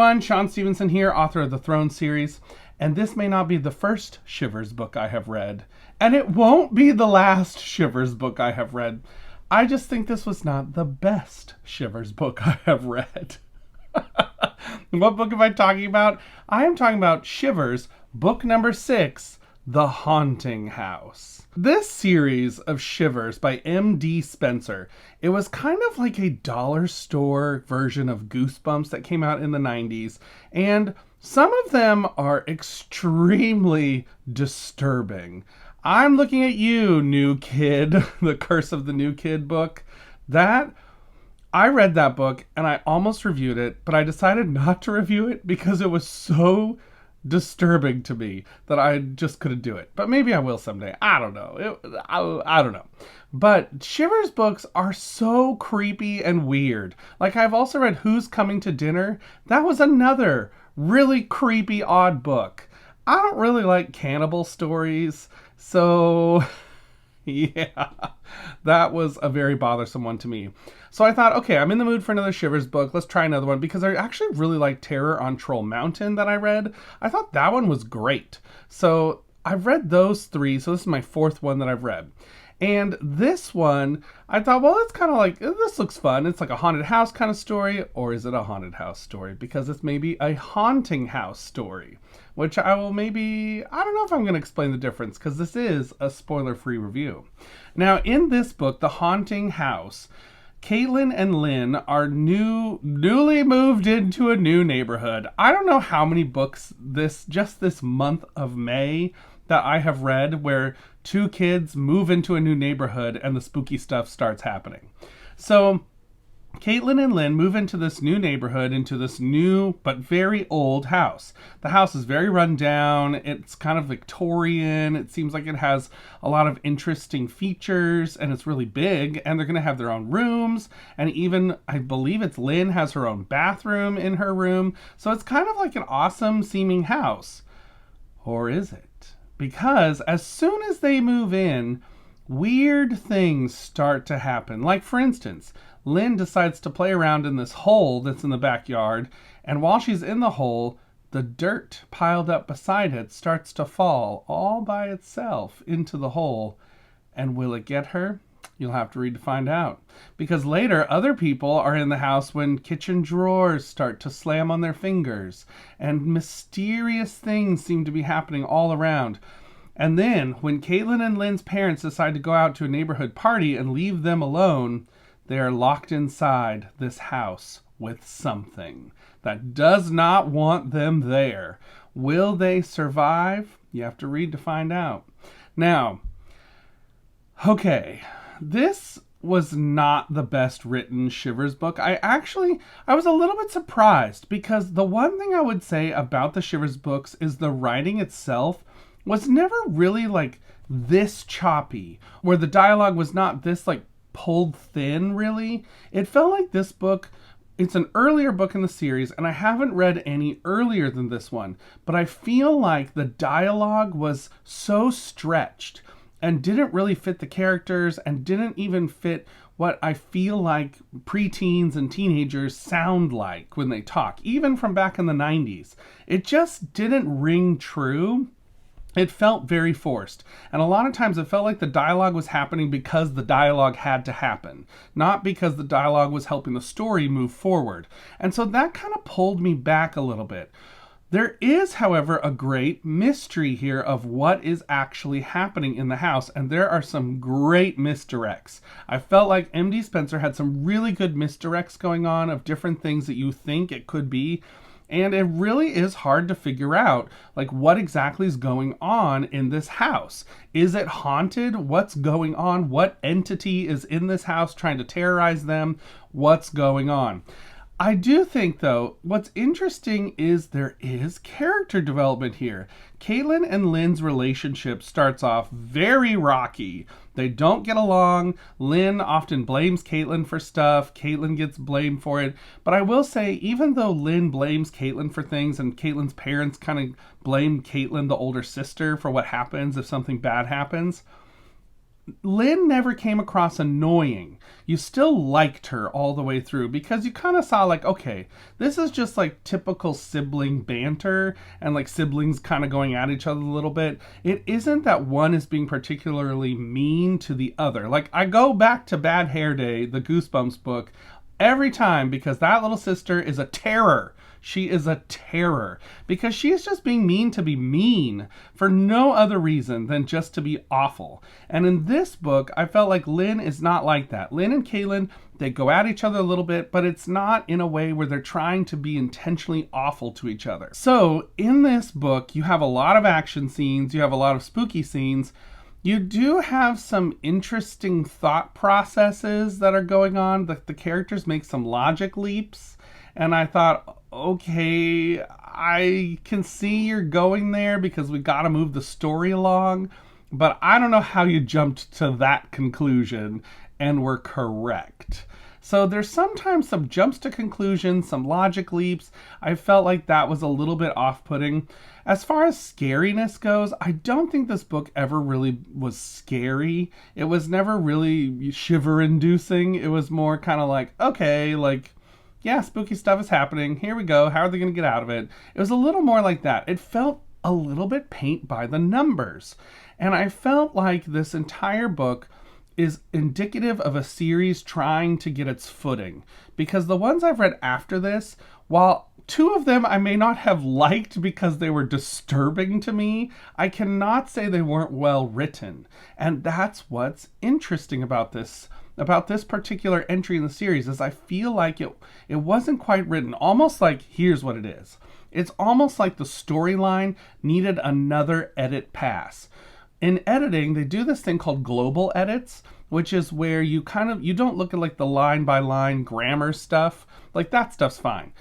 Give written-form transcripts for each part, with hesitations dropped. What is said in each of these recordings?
everyone, Shaun Stevenson here, author of the Throne series, and this may not be the first Shivers book I have read, and it won't be the last Shivers book I have read. I just think this was not the best Shivers book I have read. What book am I talking about? I am talking about Shivers, book number 6, The Haunting House. This series of Shivers by M.D. Spenser, it was kind of like a dollar store version of Goosebumps that came out in the 90s, and some of them are extremely disturbing. I'm looking at you, New Kid, the Curse of the New Kid book. I read that book and I almost reviewed it, but I decided not to review it because it was so disturbing to me that I just couldn't do it. But maybe I will someday. I don't know. I don't know. But Shivers books are so creepy and weird. Like, I've also read Who's Coming to Dinner. That was another really creepy, odd book. I don't really like cannibal stories, so yeah, that was a very bothersome one to me. So I thought, okay, I'm in the mood for another Shivers book. Let's try another one, because I actually really like Terror on Troll Mountain that I read. I thought that one was great. So I've read those 3, so this is my 4th one that I've read. And this one, I thought, well, it's kind of like, this looks fun. It's like a haunted house kind of story, or is it a haunted house story? Because it's maybe a haunting house story, which I don't know if I'm going to explain the difference, because this is a spoiler-free review. Now, in this book, The Haunting House, Caitlin and Lynn are newly moved into a new neighborhood. I don't know how many books just this month of May that I have read where 2 kids move into a new neighborhood and the spooky stuff starts happening. So Caitlin and Lynn move into this new neighborhood, into this new but very old house. The house is very run down. It's kind of Victorian. It seems like it has a lot of interesting features, and it's really big, and they're going to have their own rooms, and even, I believe it's Lynn has her own bathroom in her room. So it's kind of like an awesome seeming house. Or is it? Because as soon as they move in, weird things start to happen. Like, for instance, Lynn decides to play around in this hole that's in the backyard, and while she's in the hole, the dirt piled up beside it starts to fall all by itself into the hole. And will it get her? You'll have to read to find out. Because later, other people are in the house when kitchen drawers start to slam on their fingers, and mysterious things seem to be happening all around. And then, when Caitlin and Lynn's parents decide to go out to a neighborhood party and leave them alone, they are locked inside this house with something that does not want them there. Will they survive? You have to read to find out. Now, okay, this was not the best written Shivers book. I was a little bit surprised, because the one thing I would say about the Shivers books is the writing itself was never really like this choppy, where the dialogue was not this like pulled thin, really. It felt like this book, it's an earlier book in the series, and I haven't read any earlier than this one, but I feel like the dialogue was so stretched and didn't really fit the characters, and didn't even fit what I feel like preteens and teenagers sound like when they talk, even from back in the 90s. It just didn't ring true. It felt very forced. And a lot of times it felt like the dialogue was happening because the dialogue had to happen, not because the dialogue was helping the story move forward. And so that kind of pulled me back a little bit. There is, however, a great mystery here of what is actually happening in the house, and there are some great misdirects. I felt like M.D. Spenser had some really good misdirects going on of different things that you think it could be. And it really is hard to figure out, like, what exactly is going on in this house. Is it haunted? What's going on? What entity is in this house trying to terrorize them? What's going on? I do think, though, what's interesting is there is character development here. Caitlin and Lynn's relationship starts off very rocky. They don't get along. Lynn often blames Caitlin for stuff. Caitlin gets blamed for it. But I will say, even though Lynn blames Caitlin for things, and Caitlin's parents kind of blame Caitlin, the older sister, for what happens if something bad happens, Lynn never came across annoying. You still liked her all the way through because you kind of saw like, okay, this is just like typical sibling banter and like siblings kind of going at each other a little bit. It isn't that one is being particularly mean to the other. Like I go back to Bad Hair Day, the Goosebumps book, every time because that little sister is a terror. She is a terror because she's just being mean to be mean for no other reason than just to be awful. And in this book, I felt like Lynn is not like that. Lynn and Caitlin, they go at each other a little bit, but it's not in a way where they're trying to be intentionally awful to each other. So in this book, you have a lot of action scenes, you have a lot of spooky scenes. You do have some interesting thought processes that are going on. The characters make some logic leaps. And I thought, okay, I can see you're going there because we got to move the story along. But I don't know how you jumped to that conclusion and were correct. So there's sometimes some jumps to conclusions, some logic leaps. I felt like that was a little bit off-putting. As far as scariness goes, I don't think this book ever really was scary. It was never really shiver-inducing. It was more kind of like, okay, like, yeah, spooky stuff is happening. Here we go. How are they going to get out of it? It was a little more like that. It felt a little bit paint by the numbers. And I felt like this entire book is indicative of a series trying to get its footing. Because the ones I've read after this, while two of them I may not have liked because they were disturbing to me, I cannot say they weren't well written. And that's what's interesting about this particular entry in the series is I feel like it wasn't quite written. Almost like, here's what it is. It's almost like the storyline needed another edit pass. In editing, they do this thing called global edits, which is where you don't look at like the line by line grammar stuff. Like that stuff's fine.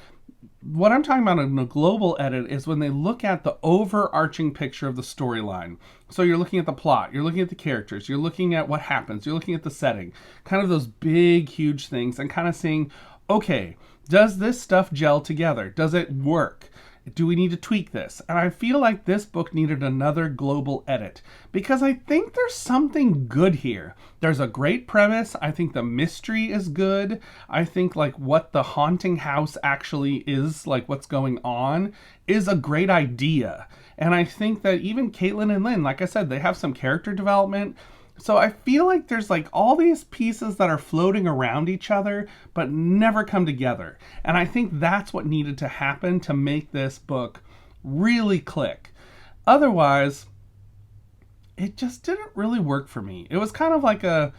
What I'm talking about in a global edit is when they look at the overarching picture of the storyline. So you're looking at the plot, you're looking at the characters, you're looking at what happens, you're looking at the setting, kind of those big, huge things, and kind of seeing, okay, does this stuff gel together? Does it work? Do we need to tweak this? And I feel like this book needed another global edit because I think there's something good here. There's a great premise. I think the mystery is good. I think like what the haunting house actually is, like what's going on, is a great idea. And I think that even Caitlin and Lynn, like I said, they have some character development. So I feel like there's like all these pieces that are floating around each other but never come together. And I think that's what needed to happen to make this book really click. Otherwise, it just didn't really work for me. It was kind of like a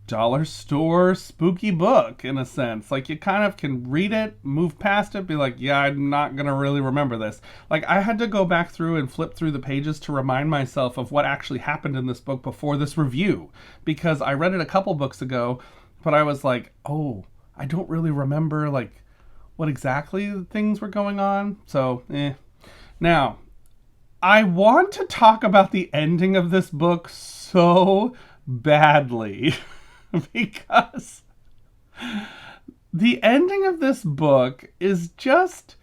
dollar store spooky book in a sense. Like you kind of can read it, move past it, be like, yeah, I'm not gonna really remember this. Like I had to go back through and flip through the pages to remind myself of what actually happened in this book before this review, because I read it a couple books ago, but I was like, oh, I don't really remember like what exactly the things were going on. So now I want to talk about the ending of this book so badly. Because the ending of this book is just,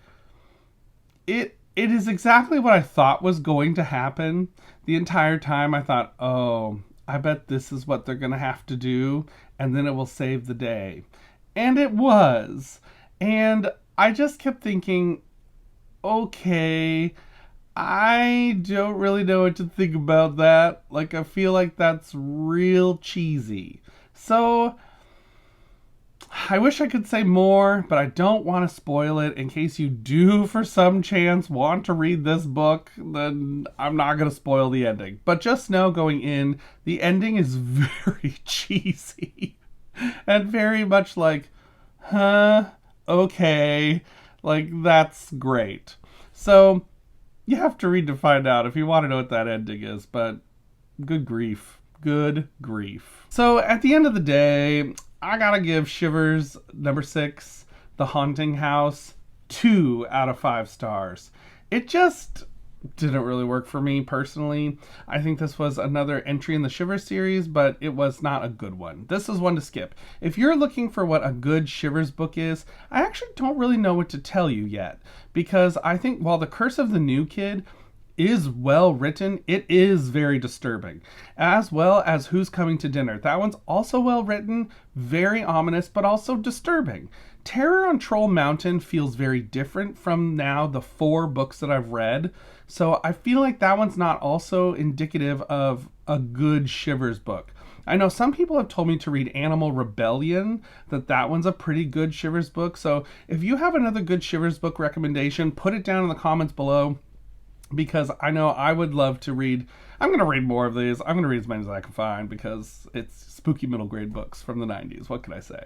it is exactly what I thought was going to happen. The entire time I thought, oh, I bet this is what they're going to have to do, and then it will save the day. And it was. And I just kept thinking, okay, I don't really know what to think about that. Like, I feel like that's real cheesy. So, I wish I could say more, but I don't want to spoil it. In case you do, for some chance, want to read this book, then I'm not going to spoil the ending. But just know going in, the ending is very cheesy. And very much like, huh, okay, like, that's great. So, you have to read to find out if you want to know what that ending is, but good grief. Good grief. So at the end of the day, I gotta give Shivers number 6, The Haunting House, 2 out of 5 stars. It just didn't really work for me personally. I think this was another entry in the Shivers series, but it was not a good one. This is one to skip. If you're looking for what a good Shivers book is, I actually don't really know what to tell you yet, because I think while The Curse of the New Kid is well written. It is very disturbing, as well as Who's Coming to Dinner. That one's also well written, very ominous, but also disturbing. Terror on Troll Mountain feels very different from now the 4 books that I've read. So I feel like that one's not also indicative of a good Shivers book. I know some people have told me to read Animal Rebellion, that one's a pretty good Shivers book. So if you have another good Shivers book recommendation, put it down in the comments below, because I know I would love to read. I'm going to read more of these. I'm going to read as many as I can find because it's spooky middle grade books from the 90s. What can I say?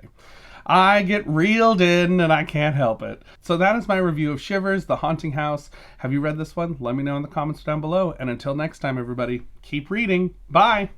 I get reeled in and I can't help it. So that is my review of Shivers, The Haunting House. Have you read this one? Let me know in the comments down below. And until next time, everybody, keep reading. Bye.